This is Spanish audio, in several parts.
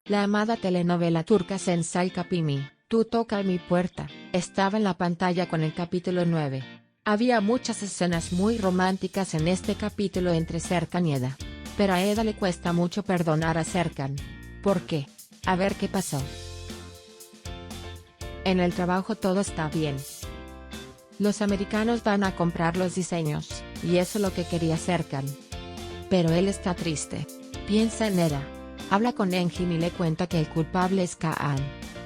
La amada telenovela turca Sensai Kapimi, Tú toca mi puerta, estaba en la pantalla con el capítulo 9. Había muchas escenas muy románticas en este capítulo entre Serkan y Eda. Pero a Eda le cuesta mucho perdonar a Serkan. ¿Por qué? A ver qué pasó. En el trabajo todo está bien. Los americanos van a comprar los diseños, y eso es lo que quería Serkan. Pero él está triste. Piensa en Eda. Habla con Engin y le cuenta que el culpable es Kaan.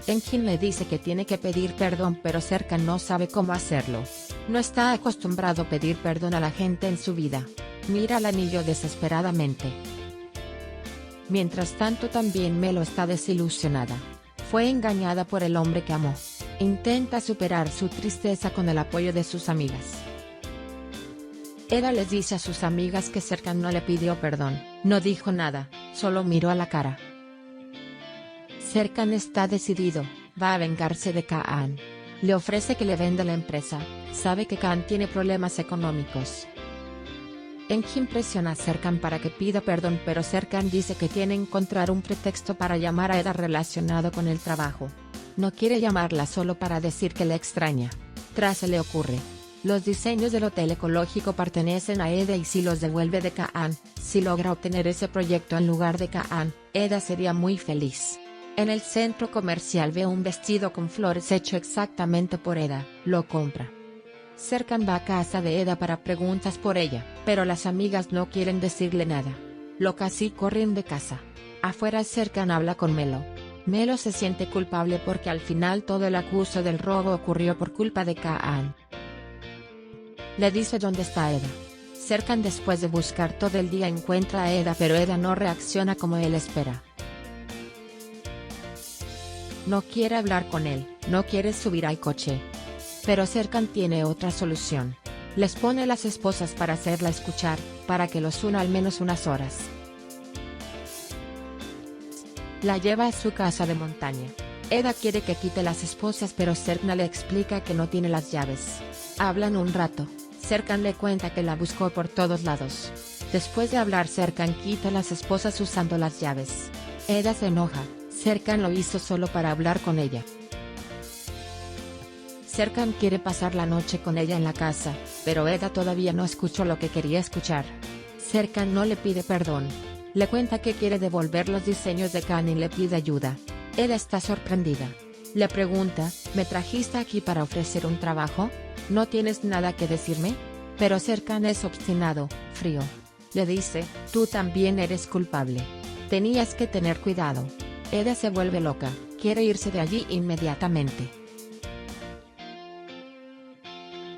Engin le dice que tiene que pedir perdón, pero Serkan no sabe cómo hacerlo. No está acostumbrado a pedir perdón a la gente en su vida. Mira al anillo desesperadamente. Mientras tanto también Melo está desilusionada. Fue engañada por el hombre que amó. Intenta superar su tristeza con el apoyo de sus amigas. Eda les dice a sus amigas que Serkan no le pidió perdón, no dijo nada, solo miró a la cara. Serkan está decidido, va a vengarse de Kaan. Le ofrece que le venda la empresa, sabe que Kaan tiene problemas económicos. Engin presiona a Serkan para que pida perdón, pero Serkan dice que tiene que encontrar un pretexto para llamar a Eda relacionado con el trabajo. No quiere llamarla solo para decir que le extraña. Tras se le ocurre. Los diseños del hotel ecológico pertenecen a Eda y si los devuelve de Kaan, si logra obtener ese proyecto en lugar de Kaan, Eda sería muy feliz. En el centro comercial ve un vestido con flores hecho exactamente por Eda, lo compra. Serkan va a casa de Eda para preguntas por ella, pero las amigas no quieren decirle nada. Lo casi corren de casa. Afuera Serkan habla con Melo. Melo se siente culpable porque al final todo el acuso del robo ocurrió por culpa de Kaan. Le dice dónde está Eda. Serkan después de buscar todo el día encuentra a Eda, pero Eda no reacciona como él espera. No quiere hablar con él, no quiere subir al coche. Pero Serkan tiene otra solución. Les pone las esposas para hacerla escuchar, para que los una al menos unas horas. La lleva a su casa de montaña. Eda quiere que quite las esposas, pero Serkan le explica que no tiene las llaves. Hablan un rato. Serkan le cuenta que la buscó por todos lados. Después de hablar, Serkan quita las esposas usando las llaves. Eda se enoja. Serkan lo hizo solo para hablar con ella. Serkan quiere pasar la noche con ella en la casa, pero Eda todavía no escuchó lo que quería escuchar. Serkan no le pide perdón. Le cuenta que quiere devolver los diseños de Kaan y le pide ayuda. Eda está sorprendida. Le pregunta, ¿me trajiste aquí para ofrecer un trabajo? ¿No tienes nada que decirme? Pero Serkan es obstinado, frío. Le dice, tú también eres culpable. Tenías que tener cuidado. Eda se vuelve loca, quiere irse de allí inmediatamente.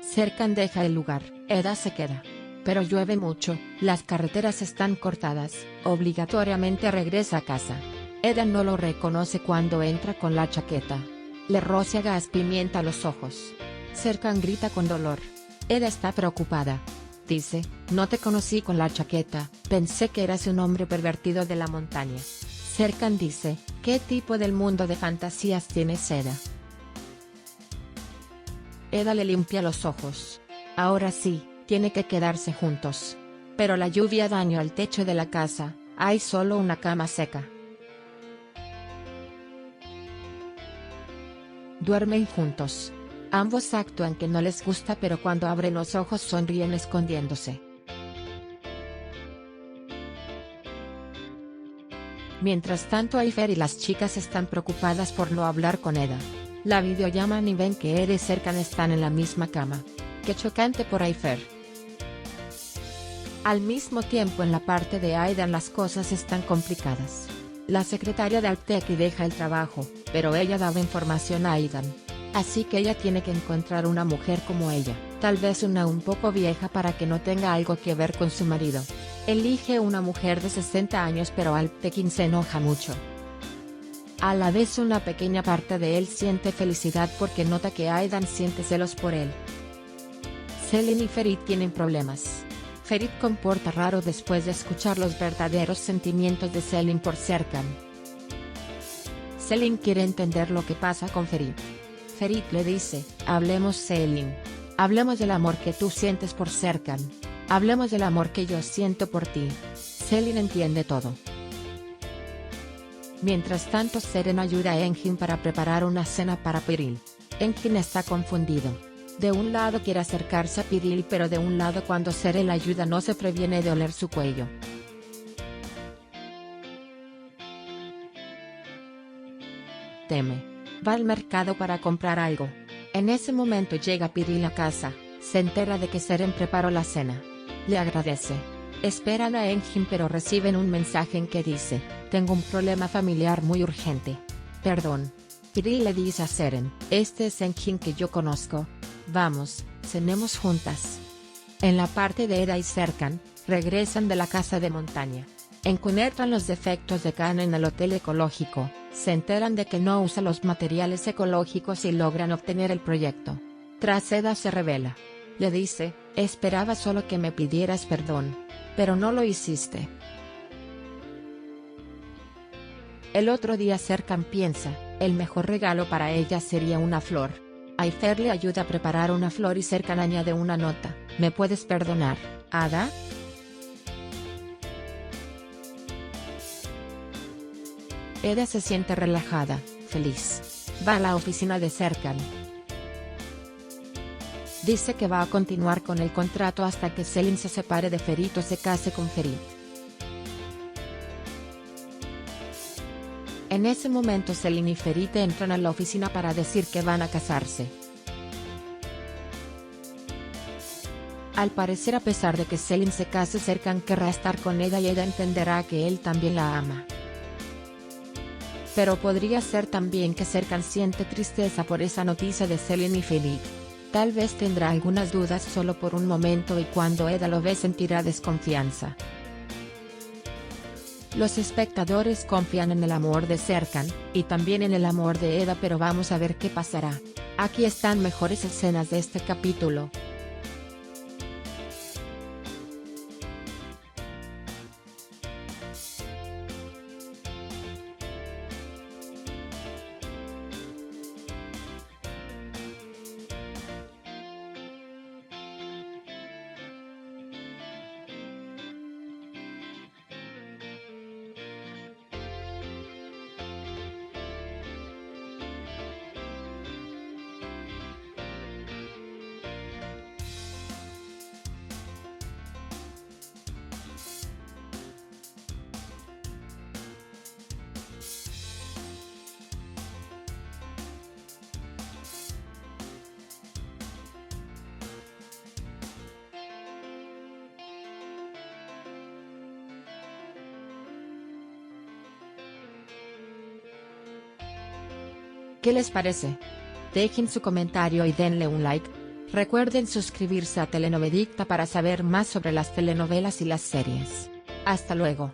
Serkan deja el lugar, Eda se queda. Pero llueve mucho, las carreteras están cortadas, obligatoriamente regresa a casa. Eda no lo reconoce cuando entra con la chaqueta. Le rocía gas pimienta a los ojos. Serkan grita con dolor. Eda está preocupada. Dice, no te conocí con la chaqueta, pensé que eras un hombre pervertido de la montaña. Serkan dice, ¿qué tipo del mundo de fantasías tienes, Eda? Eda le limpia los ojos. Ahora sí, tiene que quedarse juntos. Pero la lluvia dañó el techo de la casa, hay solo una cama seca. Duermen juntos. Ambos actúan que no les gusta, pero cuando abren los ojos sonríen escondiéndose. Mientras tanto, Ayfer y las chicas están preocupadas por no hablar con Eda. La videollaman y ven que Eda y Serkan están en la misma cama. Qué chocante por Ayfer. Al mismo tiempo, en la parte de Aidan las cosas están complicadas. La secretaria de Alpteki deja el trabajo, pero ella daba información a Aidan. Así que ella tiene que encontrar una mujer como ella, tal vez una un poco vieja para que no tenga algo que ver con su marido. Elige una mujer de 60 años, pero Alptekin se enoja mucho. A la vez una pequeña parte de él siente felicidad porque nota que Aidan siente celos por él. Selin y Ferit tienen problemas. Ferit comporta raro después de escuchar los verdaderos sentimientos de Selin por Serkan. Selin quiere entender lo que pasa con Ferit. Ferit le dice, hablemos, Selin. Hablemos del amor que tú sientes por Serkan. Hablemos del amor que yo siento por ti. Selin entiende todo. Mientras tanto Seren ayuda a Engin para preparar una cena para Piril. Engin está confundido. De un lado quiere acercarse a Piril, pero de un lado cuando Seren la ayuda no se previene de oler su cuello. Teme. Va al mercado para comprar algo. En ese momento llega Piril a casa, se entera de que Seren preparó la cena. Le agradece. Esperan a Engin pero reciben un mensaje en que dice: tengo un problema familiar muy urgente. Perdón. Piril le dice a Seren: este es Engin que yo conozco. Vamos, cenemos juntas. En la parte de Eda y Serkan, regresan de la casa de montaña. Encuentran los defectos de Kaan en el hotel ecológico, se enteran de que no usa los materiales ecológicos y logran obtener el proyecto. Tras Eda se revela. Le dice: esperaba solo que me pidieras perdón. Pero no lo hiciste. El otro día Serkan piensa, el mejor regalo para ella sería una flor. Ayfer le ayuda a preparar una flor y Serkan añade una nota: ¿me puedes perdonar, Ada? Eda se siente relajada, feliz. Va a la oficina de Serkan. Dice que va a continuar con el contrato hasta que Selin se separe de Ferit o se case con Ferit. En ese momento Selin y Ferit entran a la oficina para decir que van a casarse. Al parecer, a pesar de que Selin se case, Serkan querrá estar con Eda y Eda entenderá que él también la ama. Pero podría ser también que Serkan siente tristeza por esa noticia de Selin y Ferit. Tal vez tendrá algunas dudas solo por un momento y cuando Eda lo ve sentirá desconfianza. Los espectadores confían en el amor de Serkan, y también en el amor de Eda, pero vamos a ver qué pasará. Aquí están mejores escenas de este capítulo. ¿Qué les parece? Dejen su comentario y denle un like. Recuerden suscribirse a Telenovedicta para saber más sobre las telenovelas y las series. Hasta luego.